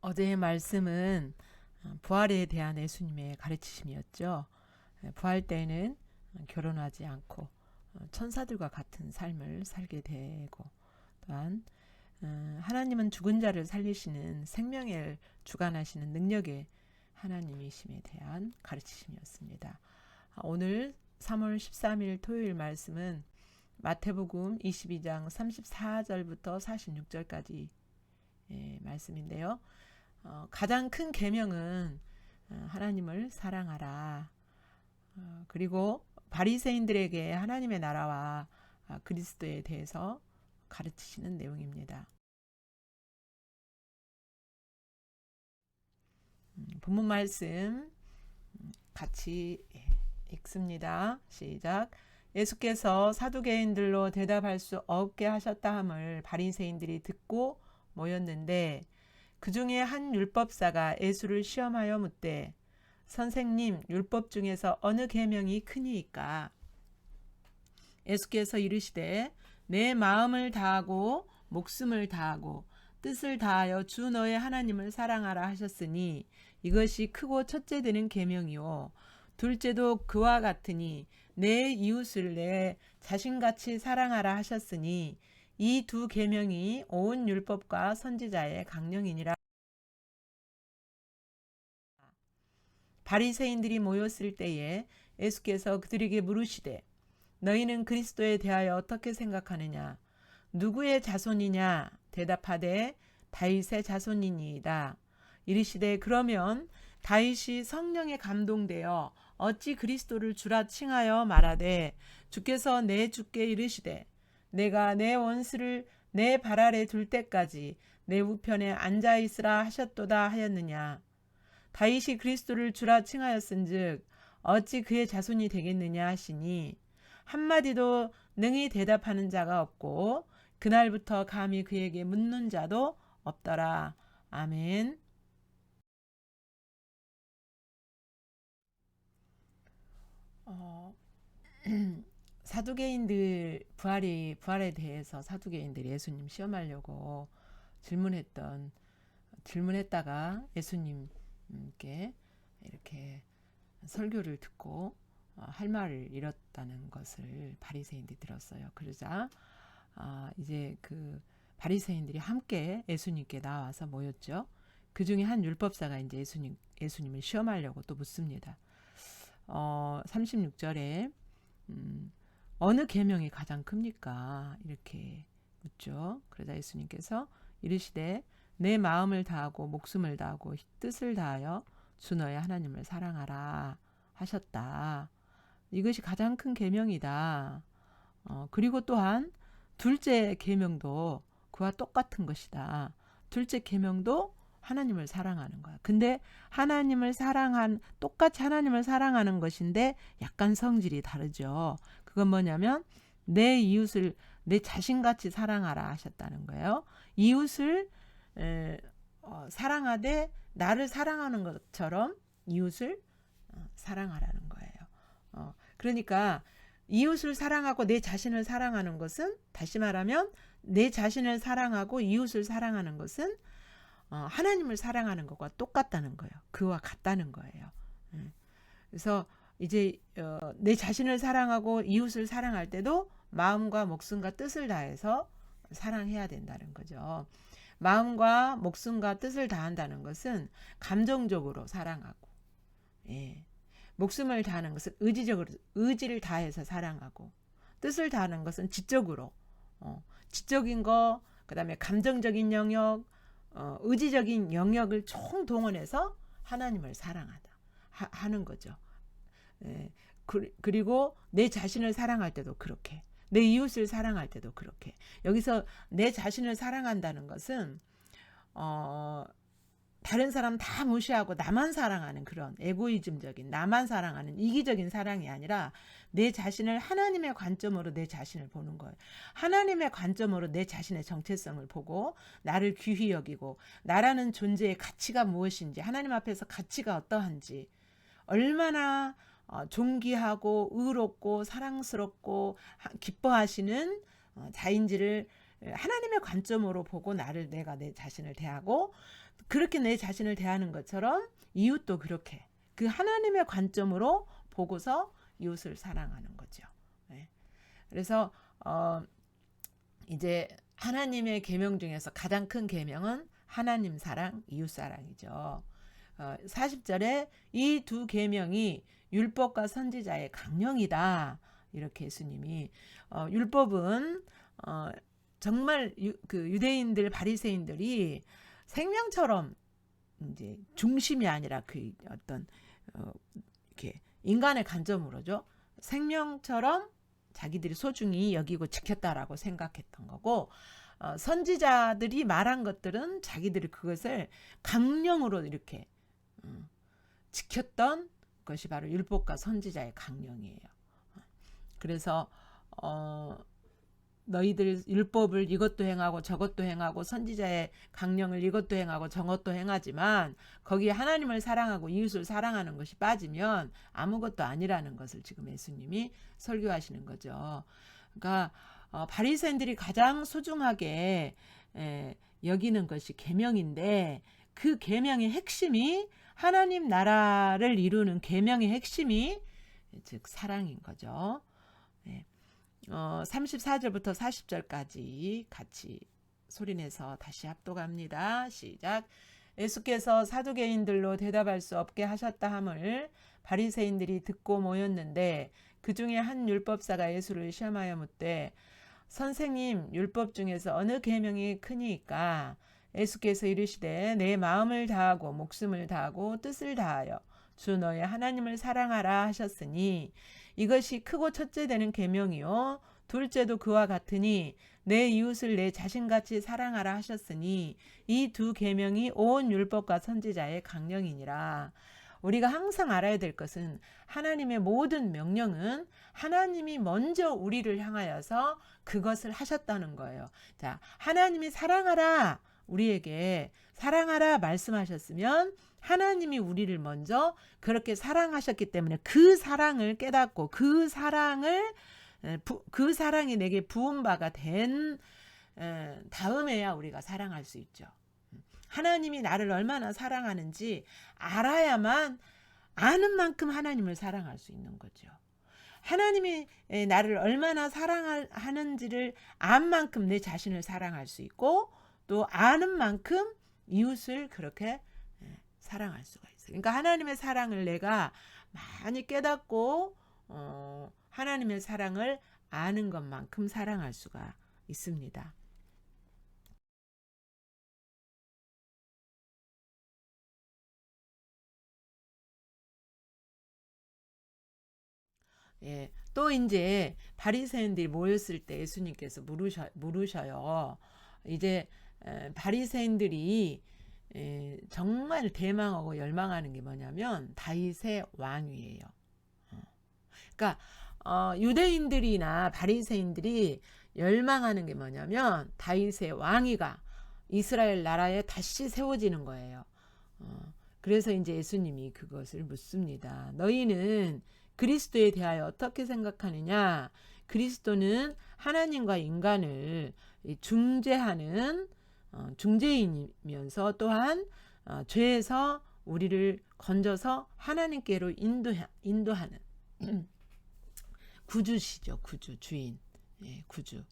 어제의 말씀은 부활에 대한 예수님의 가르치심이었죠. 부활 때는 결혼하지 않고 천사들과 같은 삶을 살게 되고, 또한 하나님은 죽은 자를 살리시는 생명을 주관하시는 능력의 하나님이심에 대한 가르치심이었습니다. 오늘 3월 13일 토요일 말씀은 마태복음 22장 34절부터 46절까지 말씀인데요. 가장 큰 계명은 하나님을 사랑하라. 그리고 바리새인들에게 하나님의 나라와 그리스도에 대해서 가르치시는 내용입니다. 본문 말씀 같이 읽습니다. 시작. 예수께서 사두개인들로 대답할 수 없게 하셨다 함을 바리새인들이 듣고 모였는데, 그 중에 한 율법사가 예수를 시험하여 묻되, 선생님, 율법 중에서 어느 계명이 크니이까? 예수께서 이르시되, 내 마음을 다하고 목숨을 다하고 뜻을 다하여 주 너의 하나님을 사랑하라 하셨으니 이것이 크고 첫째 되는 계명이요, 둘째도 그와 같으니 내 이웃을 내 자신같이 사랑하라 하셨으니 이 두 계명이 온 율법과 선지자의 강령이니라. 바리새인들이 모였을 때에 예수께서 그들에게 물으시되, 너희는 그리스도에 대하여 어떻게 생각하느냐? 누구의 자손이냐? 대답하되 다윗의 자손이니이다. 이르시되, 그러면 다윗이 성령에 감동되어 어찌 그리스도를 주라 칭하여 말하되, 주께서 내 주께 이르시되 내가 내 원수를 내 발 아래 둘 때까지 내 우편에 앉아 있으라 하셨도다 하였느냐? 다윗이 그리스도를 주라 칭하였은즉 어찌 그의 자손이 되겠느냐 하시니, 한마디도 능히 대답하는 자가 없고 그날부터 감히 그에게 묻는 자도 없더라. 아멘. 어, 사두개인들 부활에 대해서 사두개인들이 예수님 시험하려고 질문했다가 예수님께 이렇게 설교를 듣고 할 말을 잃었다는 것을 바리새인들이 들었어요. 그러자 이제 그 바리새인들이 함께 예수님께 나와서 모였죠. 그 중에 한 율법사가 이제 예수님을 시험하려고 또 묻습니다. 36절에 어느 계명이 가장 큽니까? 이렇게 묻죠. 그러자 예수님께서 이르시되 내 마음을 다하고 목숨을 다하고 뜻을 다하여 주 너의 하나님을 사랑하라 하셨다. 이것이 가장 큰 계명이다. 그리고 또한 둘째 계명도 그와 똑같은 것이다. 둘째 계명도 하나님을 사랑하는 거야. 근데 똑같이 하나님을 사랑하는 것인데 약간 성질이 다르죠. 그건 뭐냐면 내 이웃을 내 자신같이 사랑하라 하셨다는 거예요. 이웃을 사랑하되 나를 사랑하는 것처럼 이웃을 사랑하라는 거예요. 그러니까 이웃을 사랑하고 내 자신을 사랑하는 것은, 다시 말하면 내 자신을 사랑하고 이웃을 사랑하는 것은 하나님을 사랑하는 것과 똑같다는 거예요. 그와 같다는 거예요. 그래서 이제 내 자신을 사랑하고 이웃을 사랑할 때도 마음과 목숨과 뜻을 다해서 사랑해야 된다는 거죠. 마음과 목숨과 뜻을 다한다는 것은 감정적으로 사랑하고, 예. 목숨을 다하는 것은 의지를 다해서 사랑하고, 뜻을 다하는 것은 지적인 거, 그다음에 감정적인 영역, 의지적인 영역을 총동원해서 하나님을 사랑하다 하는 거죠. 예, 그리고 내 자신을 사랑할 때도 그렇게, 내 이웃을 사랑할 때도 그렇게. 여기서 내 자신을 사랑한다는 것은 다른 사람 다 무시하고 나만 사랑하는 그런 에고이즘적인, 나만 사랑하는 이기적인 사랑이 아니라 내 자신을 하나님의 관점으로 내 자신을 보는 거예요. 하나님의 관점으로 내 자신의 정체성을 보고 나를 귀히 여기고, 나라는 존재의 가치가 무엇인지, 하나님 앞에서 가치가 어떠한지, 얼마나 존귀하고 의롭고 사랑스럽고 기뻐하시는 자인지를 하나님의 관점으로 보고 내가 내 자신을 대하고, 그렇게 내 자신을 대하는 것처럼 이웃도 그렇게 그 하나님의 관점으로 보고서 이웃을 사랑하는 거죠. 네. 그래서 이제 하나님의 계명 중에서 가장 큰 계명은 하나님 사랑, 이웃 사랑이죠. 40절에 이 두 계명이 율법과 선지자의 강령이다. 이렇게 예수님이 율법은 정말 그 유대인들 바리새인들이 생명처럼 이제 중심이 아니라 그 어떤 이렇게 인간의 관점으로죠. 생명처럼 자기들이 소중히 여기고 지켰다라고 생각했던 거고, 선지자들이 말한 것들은 자기들이 그것을 강령으로 이렇게 지켰던 것이 바로 율법과 선지자의 강령이에요. 그래서 너희들 율법을 이것도 행하고 저것도 행하고 선지자의 강령을 이것도 행하고 저것도 행하지만 거기에 하나님을 사랑하고 이웃을 사랑하는 것이 빠지면 아무것도 아니라는 것을 지금 예수님이 설교하시는 거죠. 그러니까 바리새인들이 가장 소중하게 여기는 것이 계명인데, 그 계명의 핵심이 하나님 나라를 이루는 계명의 핵심이 즉 사랑인 거죠. 네. 34절부터 40절까지 같이 소리내서 다시 합독합니다. 시작. 예수께서 사두개인들로 대답할 수 없게 하셨다 함을 바리새인들이 듣고 모였는데, 그 중에 한 율법사가 예수를 시험하여 묻되, 선생님, 율법 중에서 어느 계명이 크니까? 예수께서 이르시되, 내 마음을 다하고 목숨을 다하고 뜻을 다하여 주 너의 하나님을 사랑하라 하셨으니 이것이 크고 첫째 되는 계명이요 둘째도 그와 같으니 내 이웃을 내 자신같이 사랑하라 하셨으니 이 두 계명이 온 율법과 선지자의 강령이니라. 우리가 항상 알아야 될 것은 하나님의 모든 명령은 하나님이 먼저 우리를 향하여서 그것을 하셨다는 거예요. 자, 하나님이 사랑하라, 우리에게 사랑하라 말씀하셨으면 하나님이 우리를 먼저 그렇게 사랑하셨기 때문에 그 사랑을 깨닫고 그 사랑이 내게 부은 바가 된 다음에야 우리가 사랑할 수 있죠. 하나님이 나를 얼마나 사랑하는지 알아야만 아는 만큼 하나님을 사랑할 수 있는 거죠. 하나님이 나를 얼마나 사랑하는지를 안 만큼 내 자신을 사랑할 수 있고, 또 아는 만큼 이웃을 그렇게 사랑할 수가 있어요. 그러니까 하나님의 사랑을 내가 많이 깨닫고 하나님의 사랑을 아는 것만큼 사랑할 수가 있습니다. 예, 또 이제 바리새인들이 모였을 때 예수님께서 물으셔요. 이제 바리새인들이 정말 대망하고 열망하는 게 뭐냐면 다윗의 왕위예요. 그러니까 유대인들이나 바리새인들이 열망하는 게 뭐냐면 다윗의 왕위가 이스라엘 나라에 다시 세워지는 거예요. 그래서 이제 예수님이 그것을 묻습니다. 너희는 그리스도에 대하여 어떻게 생각하느냐? 그리스도는 하나님과 인간을 중재하는 중재인이면서 또한 죄에서 우리를 건져서 하나님께로 인도하는 구주시죠. 주인. 예, 구주.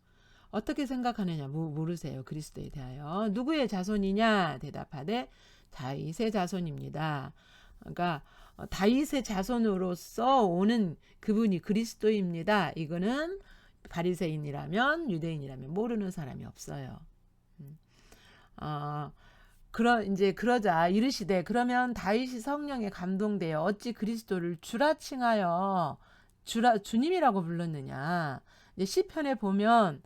어떻게 생각하느냐 물으세요. 그리스도에 대하여. 누구의 자손이냐? 대답하되 다윗의 자손입니다. 그러니까 다윗의 자손으로서 오는 그분이 그리스도입니다. 이거는 바리새인이라면 유대인이라면 모르는 사람이 없어요. 이제 그러자 이르시되, 그러면 다윗이 성령에 감동되어 어찌 그리스도를 주라 칭하여 주님이라고 불렀느냐? 이제 시편에 보면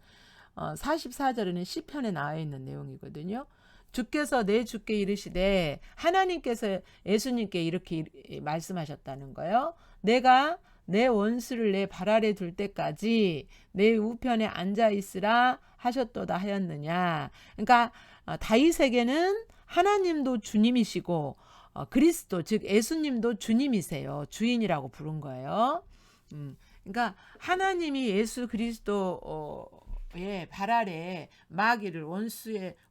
44절에는 시편에 나와 있는 내용이거든요. 주께서 내 주께 이르시되, 하나님께서 예수님께 이렇게 말씀하셨다는 거예요. 내가 내 원수를 내 발 아래 둘 때까지 내 우편에 앉아 있으라 하셨도다 하였느냐. 그러니까 다윗에게는 하나님도 주님이시고 그리스도 즉 예수님도 주님이세요. 주인이라고 부른 거예요. 그러니까 하나님이 예수 그리스도 발 아래 마귀를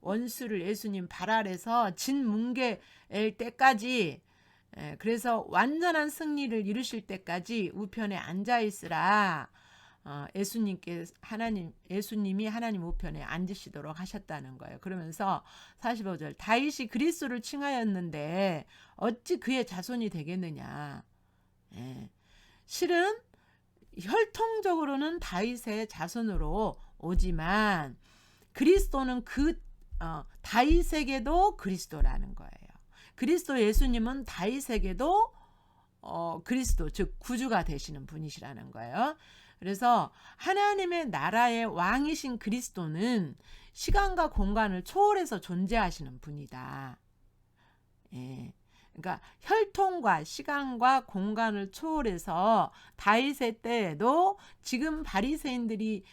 원수를 예수님 발 아래서 진뭉개일 때까지, 그래서 완전한 승리를 이루실 때까지 우편에 앉아 있으라. 예수님이 하나님 우편에 앉으시도록 하셨다는 거예요. 그러면서 45절, 다윗이 그리스도를 칭하였는데 어찌 그의 자손이 되겠느냐. 실은 혈통적으로는 다윗의 자손으로 오지만 그리스도는 다윗에게도 그리스도라는 거예요. 그리스도 예수님은 다윗에게도 그리스도, 즉 구주가 되시는 분이시라는 거예요. 그래서 하나님의 나라의 왕이신 그리스도는 시간과 공간을 초월해서 존재하시는 분이다. 그러니까 혈통과 시간과 공간을 초월해서 다윗의 때에도 지금 바리새인들이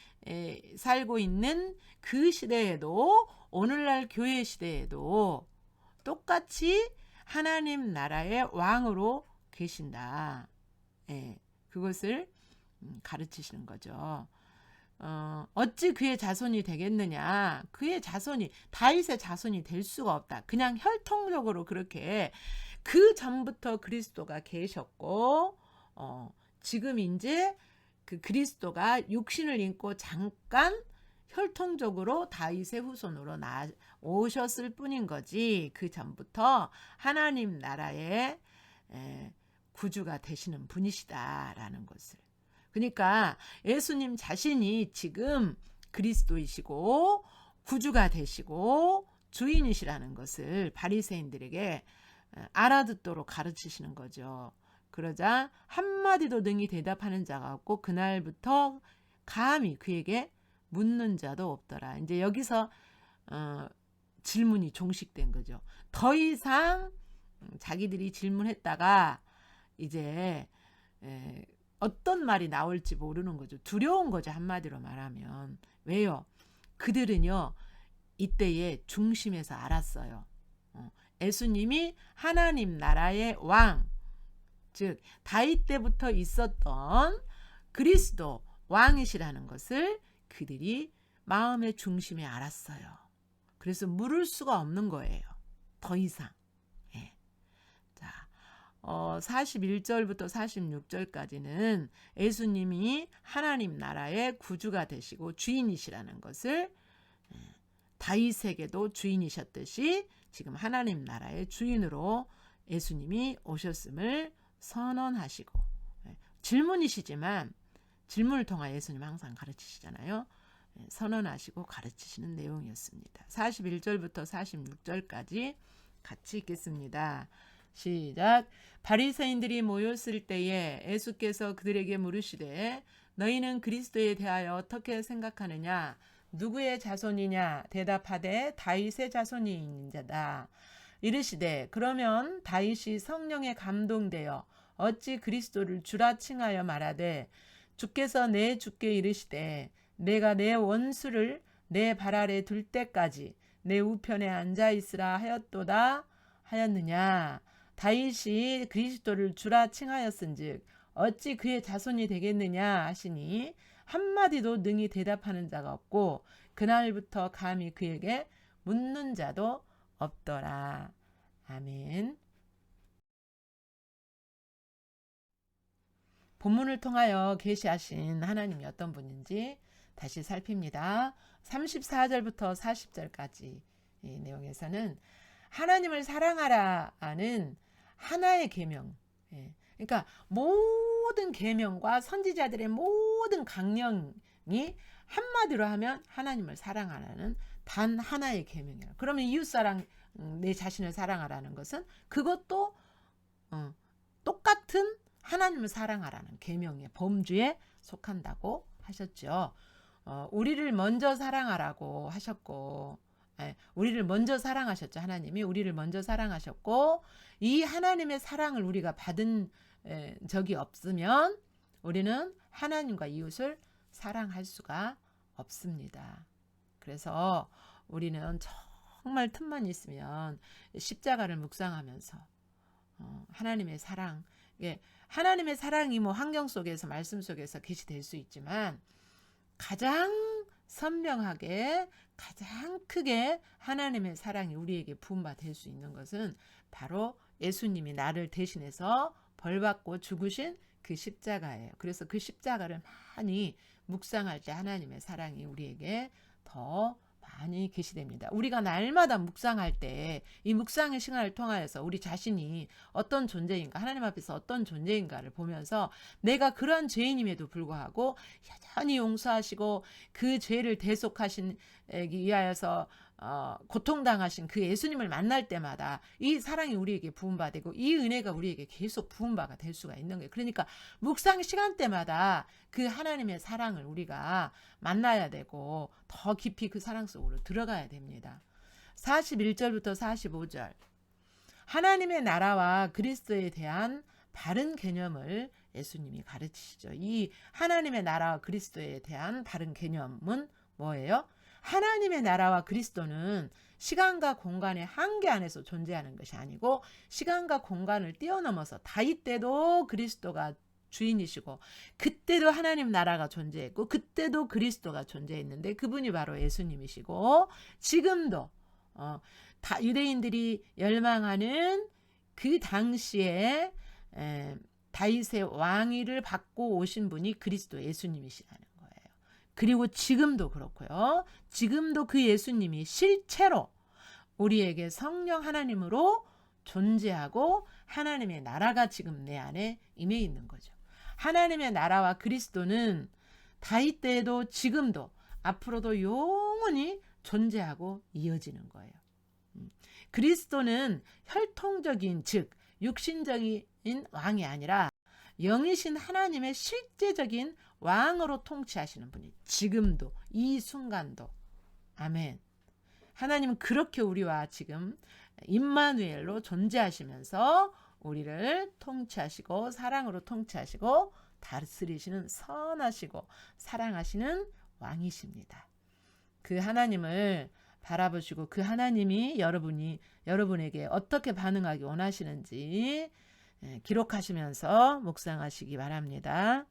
살고 있는 그 시대에도 오늘날 교회 시대에도 똑같이 하나님 나라의 왕으로 계신다. 그것을 가르치시는 거죠. 어찌 그의 자손이 되겠느냐. 그의 자손이, 다윗의 자손이 될 수가 없다. 그냥 혈통적으로 그렇게 그 전부터 그리스도가 계셨고, 지금 이제 그 그리스도가 육신을 입고 잠깐 혈통적으로 다윗의 후손으로 오셨을 뿐인 거지, 그 전부터 하나님 나라의 구주가 되시는 분이시다라는 것을. 그러니까 예수님 자신이 지금 그리스도이시고 구주가 되시고 주인이시라는 것을 바리새인들에게 알아듣도록 가르치시는 거죠. 그러자 한마디도 능히 대답하는 자가 없고 그날부터 감히 그에게 묻는 자도 없더라. 이제 여기서 질문이 종식된 거죠. 더 이상 자기들이 질문했다가 이제 어떤 말이 나올지 모르는 거죠. 두려운 거죠. 한마디로 말하면. 왜요? 그들은요, 이때의 중심에서 알았어요. 예수님이 하나님 나라의 왕, 즉 다윗 때부터 있었던 그리스도 왕이시라는 것을 그들이 마음의 중심에 알았어요. 그래서 물을 수가 없는 거예요. 더 이상. 41절부터 46절까지는 예수님이 하나님 나라의 구주가 되시고 주인이시라는 것을, 다윗에게도 주인이셨듯이 지금 하나님 나라의 주인으로 예수님이 오셨음을 선언하시고, 질문이시지만 질문을 통하여 예수님 항상 가르치시잖아요. 선언하시고 가르치시는 내용이었습니다. 41절부터 46절까지 같이 읽겠습니다. 시작. 바리새인들이 모였을 때에 예수께서 그들에게 물으시되 너희는 그리스도에 대하여 어떻게 생각하느냐? 누구의 자손이냐? 대답하되 다윗의 자손인 자다. 이르시되 그러면 다윗이 성령에 감동되어 어찌 그리스도를 주라 칭하여 말하되 주께서 내 주께 이르시되 내가 내 원수를 내 발 아래 둘 때까지 내 우편에 앉아 있으라 하였도다 하였느냐? 다윗이 그리스도를 주라 칭하였은즉 어찌 그의 자손이 되겠느냐 하시니 한마디도 능히 대답하는 자가 없고 그날부터 감히 그에게 묻는 자도 없더라. 아멘. 본문을 통하여 계시하신 하나님이 어떤 분인지 다시 살핍니다. 34절부터 40절까지 이 내용에서는 하나님을 사랑하라는 하나의 계명, 그러니까 모든 계명과 선지자들의 모든 강령이 한마디로 하면 하나님을 사랑하라는 단 하나의 계명이에요. 그러면 이웃사랑, 내 자신을 사랑하라는 것은 그것도 똑같은 하나님을 사랑하라는 계명의 범주에 속한다고 하셨죠. 우리를 먼저 사랑하라고 하셨고, 우리를 먼저 사랑하셨죠. 하나님이 우리를 먼저 사랑하셨고, 이 하나님의 사랑을 우리가 받은 적이 없으면 우리는 하나님과 이웃을 사랑할 수가 없습니다. 그래서 우리는 정말 틈만 있으면 십자가를 묵상하면서 하나님의 사랑, 하나님의 사랑이 뭐 환경 속에서 말씀 속에서 계시될 수 있지만 가장 선명하게 가장 크게 하나님의 사랑이 우리에게 부음바 될 수 있는 것은 바로 예수님이 나를 대신해서 벌받고 죽으신 그 십자가예요. 그래서 그 십자가를 많이 묵상할 때 하나님의 사랑이 우리에게 더 많이 계시됩니다. 우리가 날마다 묵상할 때 이 묵상의 시간을 통하여서 우리 자신이 어떤 존재인가, 하나님 앞에서 어떤 존재인가를 보면서 내가 그러한 죄인임에도 불구하고 여전히 용서하시고 그 죄를 대속하신 위하여서 고통당하신 그 예수님을 만날 때마다 이 사랑이 우리에게 부음받고 이 은혜가 우리에게 계속 부음바가 될 수가 있는 거예요. 그러니까 묵상 시간대마다 그 하나님의 사랑을 우리가 만나야 되고 더 깊이 그 사랑 속으로 들어가야 됩니다. 41절부터 45절 하나님의 나라와 그리스도에 대한 바른 개념을 예수님이 가르치시죠. 이 하나님의 나라와 그리스도에 대한 바른 개념은 뭐예요? 하나님의 나라와 그리스도는 시간과 공간의 한계 안에서 존재하는 것이 아니고 시간과 공간을 뛰어넘어서 다윗 때도 그리스도가 주인이시고 그때도 하나님 나라가 존재했고 그때도 그리스도가 존재했는데 그분이 바로 예수님이시고 지금도 유대인들이 열망하는 그 당시에 다윗의 왕위를 받고 오신 분이 그리스도 예수님이시라는 거예요. 그리고 지금도 그렇고요. 지금도 그 예수님이 실체로 우리에게 성령 하나님으로 존재하고 하나님의 나라가 지금 내 안에 임해 있는 거죠. 하나님의 나라와 그리스도는 다윗 때에도 지금도 앞으로도 영원히 존재하고 이어지는 거예요. 그리스도는 혈통적인 즉 육신적인 왕이 아니라 영이신 하나님의 실제적인 왕으로 통치하시는 분이 지금도 이 순간도 아멘. 하나님은 그렇게 우리와 지금 임마누엘로 존재하시면서 우리를 통치하시고 사랑으로 통치하시고 다스리시는 선하시고 사랑하시는 왕이십니다. 그 하나님을 바라보시고 그 하나님이 여러분에게 어떻게 반응하기 원하시는지 기록하시면서 묵상하시기 바랍니다.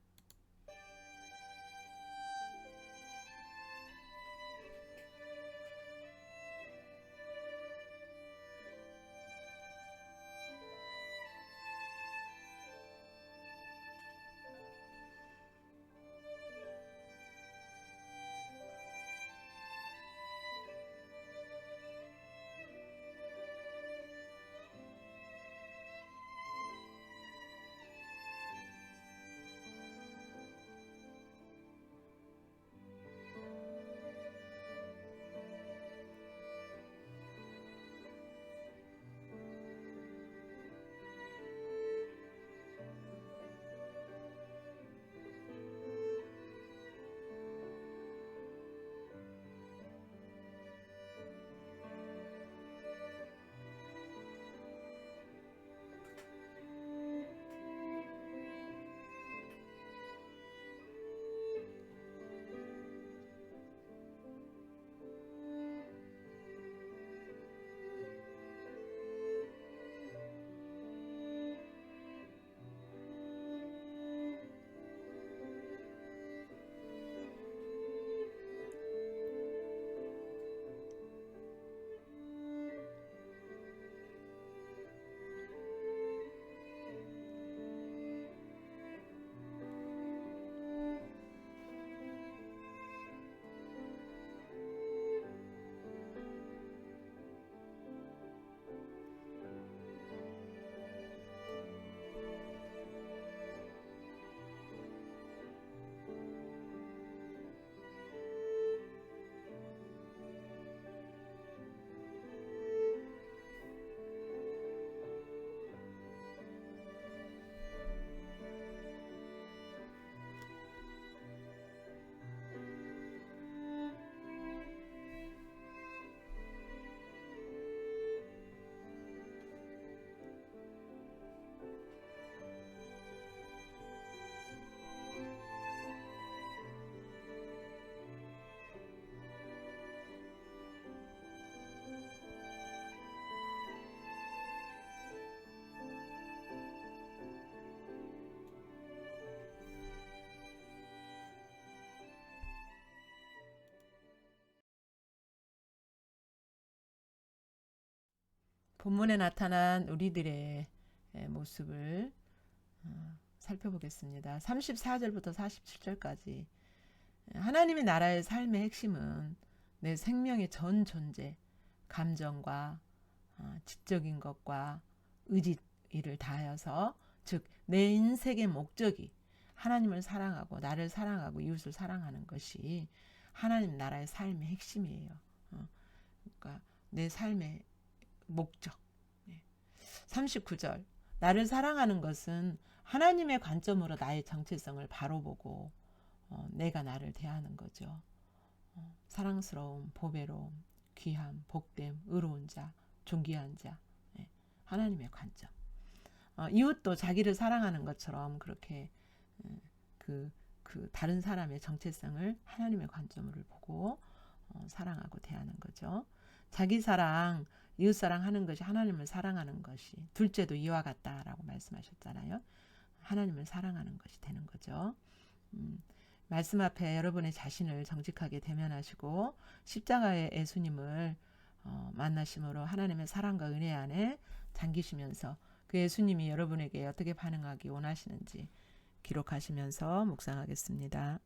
본문에 나타난 우리들의 모습을 살펴보겠습니다. 34절부터 47절까지. 하나님의 나라의 삶의 핵심은 내 생명의 전 존재, 감정과 지적인 것과 의지를 다하여서, 즉 내 인생의 목적이 하나님을 사랑하고 나를 사랑하고 이웃을 사랑하는 것이 하나님 나라의 삶의 핵심이에요. 그러니까 내 삶의 목적. 39절. 나를 사랑하는 것은 하나님의 관점으로 나의 정체성을 바로 보고 내가 나를 대하는 거죠. 사랑스러움, 보배로움, 귀함, 복됨, 의로운 자, 존귀한 자. 하나님의 관점. 이웃도 자기를 사랑하는 것처럼 그렇게 그 다른 사람의 정체성을 하나님의 관점으로 보고 사랑하고 대하는 거죠. 자기 사랑, 이웃 사랑하는 것이 하나님을 사랑하는 것이, 둘째도 이와 같다라고 말씀하셨잖아요. 하나님을 사랑하는 것이 되는 거죠. 말씀 앞에 여러분의 자신을 정직하게 대면하시고 십자가의 예수님을 만나심으로 하나님의 사랑과 은혜 안에 잠기시면서 그 예수님이 여러분에게 어떻게 반응하기 원하시는지 기록하시면서 묵상하겠습니다.